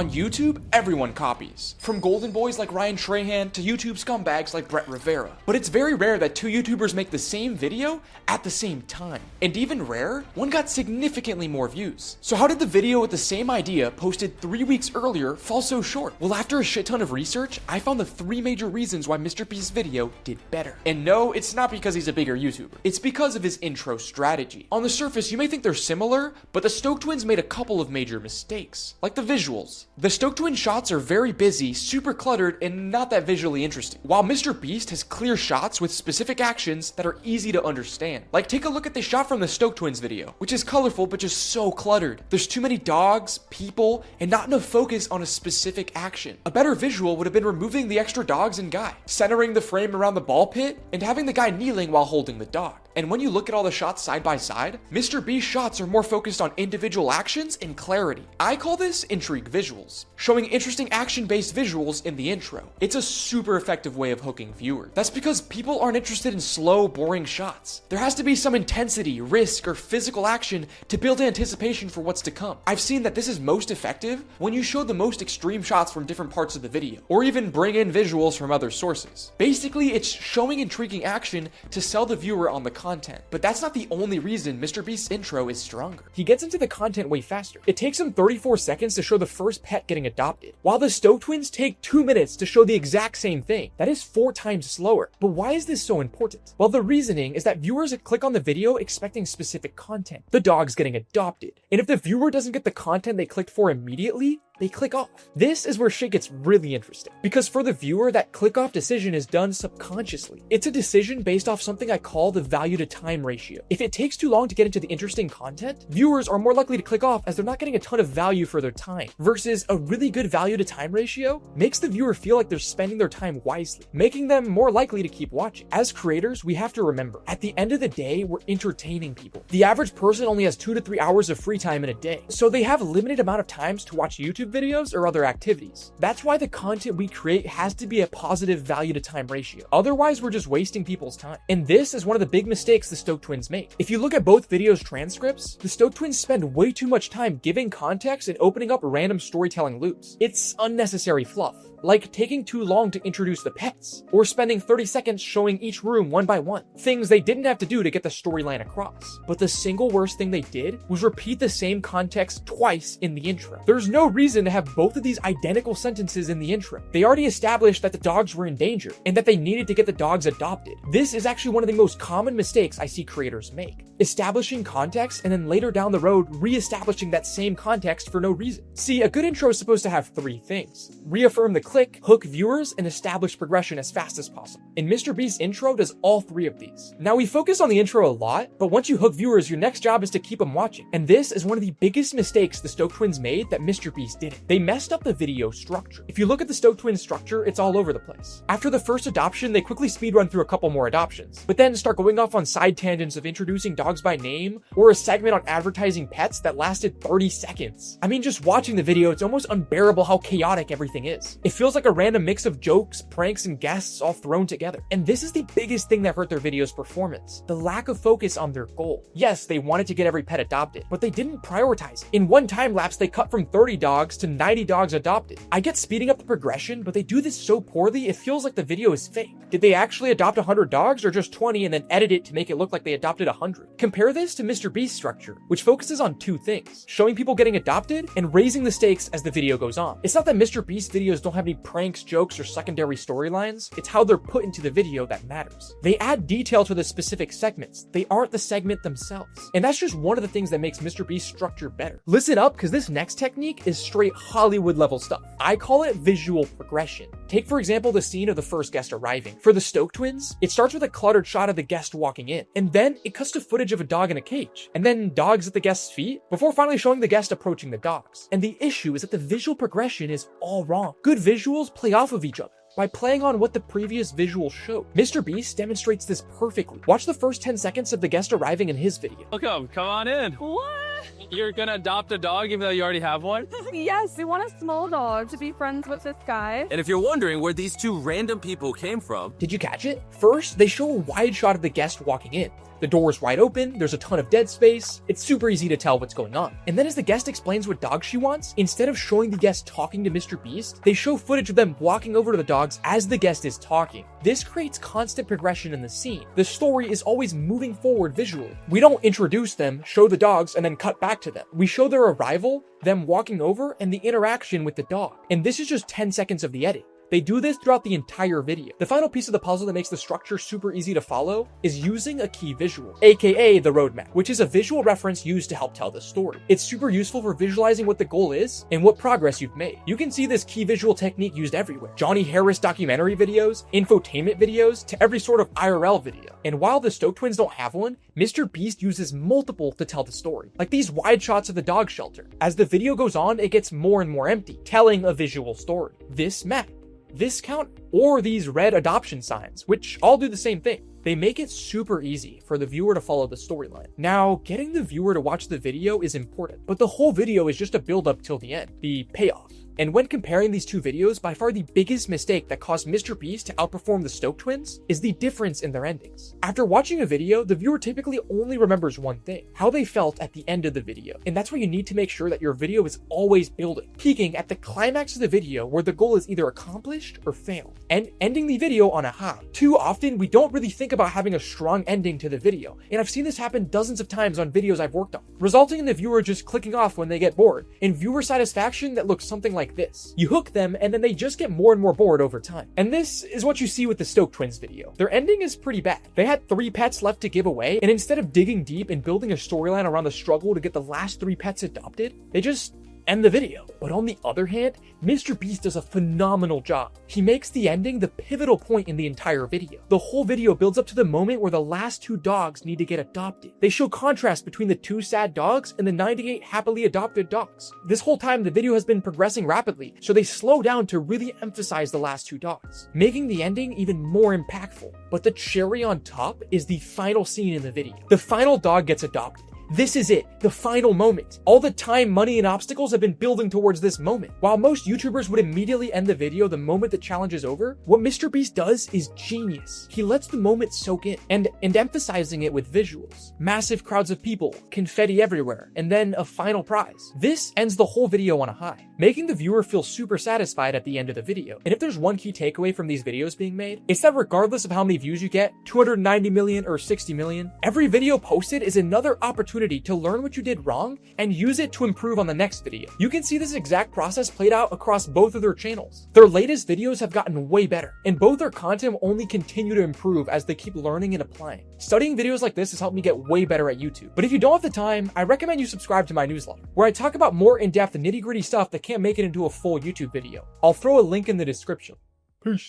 On YouTube, everyone copies. From golden boys like Ryan Trahan to YouTube scumbags like Brett Rivera. But it's very rare that two YouTubers make the same video at the same time. And even rarer, one got significantly more views. So how did the video with the same idea posted 3 weeks earlier fall so short? Well, after a shit ton of research, I found the 3 major reasons why MrBeast's video did better. And no, it's not because he's a bigger YouTuber. It's because of his intro strategy. On the surface, you may think they're similar, but the Stoke Twins made a couple of major mistakes. Like the visuals. The Stoke Twin shots are very busy, super cluttered, and not that visually interesting. While MrBeast has clear shots with specific actions that are easy to understand. Like take a look at the shot from the Stoke Twins video, which is colorful but just so cluttered. There's too many dogs, people, and not enough focus on a specific action. A better visual would have been removing the extra dogs and guy, centering the frame around the ball pit, and having the guy kneeling while holding the dog. And when you look at all the shots side by side, MrBeast's shots are more focused on individual actions and clarity. I call this intrigue visuals, showing interesting action-based visuals in the intro. It's a super effective way of hooking viewers. That's because people aren't interested in slow, boring shots. There has to be some intensity, risk, or physical action to build anticipation for what's to come. I've seen that this is most effective when you show the most extreme shots from different parts of the video, or even bring in visuals from other sources. Basically, it's showing intriguing action to sell the viewer on the content. But that's not the only reason MrBeast's intro is stronger. He gets into the content way faster. It takes him 34 seconds to show the first pet getting adopted, while the Stoke Twins take 2 minutes to show the exact same thing. That is 4 times slower. But why is this so important? Well, the reasoning is that viewers click on the video expecting specific content. The dog's getting adopted. And if the viewer doesn't get the content they clicked for immediately, they click off. This is where shit gets really interesting. Because for the viewer, that click off decision is done subconsciously. It's a decision based off something I call the value to time ratio. If it takes too long to get into the interesting content, viewers are more likely to click off as they're not getting a ton of value for their time. Versus a really good value to time ratio makes the viewer feel like they're spending their time wisely, making them more likely to keep watching. As creators, we have to remember, at the end of the day, we're entertaining people. The average person only has 2 to 3 hours of free time in a day. So they have a limited amount of times to watch YouTube videos or other activities. That's why the content we create has to be a positive value to time ratio. Otherwise, we're just wasting people's time. And this is one of the big mistakes the Stoke Twins make. If you look at both videos' transcripts, the Stoke Twins spend way too much time giving context and opening up random storytelling loops. It's unnecessary fluff, like taking too long to introduce the pets, or spending 30 seconds showing each room one by one. Things they didn't have to do to get the storyline across. But the single worst thing they did was repeat the same context twice in the intro. There's no reason to have both of these identical sentences in the intro. They already established that the dogs were in danger, and that they needed to get the dogs adopted. This is actually one of the most common mistakes I see creators make. Establishing context, and then later down the road, re-establishing that same context for no reason. See, a good intro is supposed to have 3 things. Reaffirm the click, hook viewers, and establish progression as fast as possible. And MrBeast's intro does all 3 of these. Now, we focus on the intro a lot, but once you hook viewers, your next job is to keep them watching. And this is one of the biggest mistakes the Stoke Twins made that MrBeast didn't. They messed up the video structure. If you look at the Stoke Twins structure, it's all over the place. After the first adoption, they quickly speedrun through a couple more adoptions, but then start going off on side tangents of introducing dogs by name, or a segment on advertising pets that lasted 30 seconds. I mean, just watching the video, it's almost unbearable how chaotic everything is. It feels like a random mix of jokes, pranks, and guests all thrown together. And this is the biggest thing that hurt their video's performance. The lack of focus on their goal. Yes, they wanted to get every pet adopted, but they didn't prioritize it. In one time lapse, they cut from 30 dogs to 90 dogs adopted. I get speeding up the progression, but they do this so poorly, it feels like the video is fake. Did they actually adopt 100 dogs or just 20 and then edit it to make it look like they adopted 100? Compare this to MrBeast's structure, which focuses on 2 things: showing people getting adopted and raising the stakes as the video goes on. It's not that MrBeast videos don't have any pranks, jokes, or secondary storylines. It's how they're put into the video that matters. They add detail to the specific segments. They aren't the segment themselves. And that's just one of the things that makes MrBeast's structure better. Listen up, because this next technique is straight Hollywood level stuff. I call it visual progression. Take, for example, the scene of the first guest arriving. For the Stoke Twins, it starts with a cluttered shot of the guest walking in, and then it cuts to footage of a dog in a cage, and then dogs at the guest's feet, before finally showing the guest approaching the dogs. And the issue is that the visual progression is all wrong. Good visuals play off of each other by playing on what the previous visual showed. MrBeast demonstrates this perfectly. Watch the first 10 seconds of the guest arriving in his video. Welcome, come on in. What? You're gonna adopt a dog even though you already have one? Yes, we want a small dog to be friends with this guy. And if you're wondering where these two random people came from, Did you catch it? First, they show a wide shot of the guest walking in. The door is wide open, there's a ton of dead space, it's super easy to tell what's going on. And then as the guest explains what dog she wants, instead of showing the guest talking to Mr. Beast, they show footage of them walking over to the dogs as the guest is talking. This creates constant progression in the scene. The story is always moving forward visually. We don't introduce them, show the dogs, and then cut back to them. We show their arrival, them walking over, and the interaction with the dog. And this is just 10 seconds of the edit. They do this throughout the entire video. The final piece of the puzzle that makes the structure super easy to follow is using a key visual, aka the roadmap, which is a visual reference used to help tell the story. It's super useful for visualizing what the goal is and what progress you've made. You can see this key visual technique used everywhere. Johnny Harris documentary videos, infotainment videos, to every sort of IRL video. And while the Stoke twins don't have one, Mr. Beast uses multiple to tell the story, like these wide shots of the dog shelter. As the video goes on, it gets more and more empty, telling a visual story. This map, this count, or these red adoption signs, which all do the same thing. They make it super easy for the viewer to follow the storyline. Now, getting the viewer to watch the video is important, but the whole video is just a build up till the end, the payoff. And when comparing these two videos, by far the biggest mistake that caused Mr. Beast to outperform the Stoke twins is the difference in their endings. After watching a video, the viewer typically only remembers one thing, how they felt at the end of the video. And that's why you need to make sure that your video is always building, peaking at the climax of the video where the goal is either accomplished or failed, and ending the video on a high. Too often, we don't really think about having a strong ending to the video, and I've seen this happen dozens of times on videos I've worked on, resulting in the viewer just clicking off when they get bored, and viewer satisfaction that looks something like this. You hook them, and then they just get more and more bored over time. And this is what you see with the Stoke twins video. Their ending is pretty bad. They had 3 pets left to give away, and instead of digging deep and building a storyline around the struggle to get the last 3 pets adopted, they just end the video. But on the other hand, Mr. Beast does a phenomenal job. He makes the ending the pivotal point in the entire video. The whole video builds up to the moment where the last 2 dogs need to get adopted. They show contrast between the 2 sad dogs and the 98 happily adopted dogs. This whole time, the video has been progressing rapidly, so they slow down to really emphasize the last 2 dogs, making the ending even more impactful. But the cherry on top is the final scene in the video. The final dog gets adopted. This is it, the final moment. All the time, money, and obstacles have been building towards this moment. While most YouTubers would immediately end the video the moment the challenge is over, what Mr. Beast does is genius. He lets the moment soak in, and emphasizing it with visuals. Massive crowds of people, confetti everywhere, and then a final prize. This ends the whole video on a high, making the viewer feel super satisfied at the end of the video. And if there's one key takeaway from these videos being made, it's that regardless of how many views you get, 290 million or 60 million, every video posted is another opportunity to learn what you did wrong and use it to improve on the next video. You can see this exact process played out across both of their channels. Their latest videos have gotten way better, and both their content will only continue to improve as they keep learning and applying. Studying videos like this has helped me get way better at YouTube. But if you don't have the time, I recommend you subscribe to my newsletter, where I talk about more in-depth nitty-gritty stuff that can't make it into a full YouTube video. I'll throw a link in the description. Peace.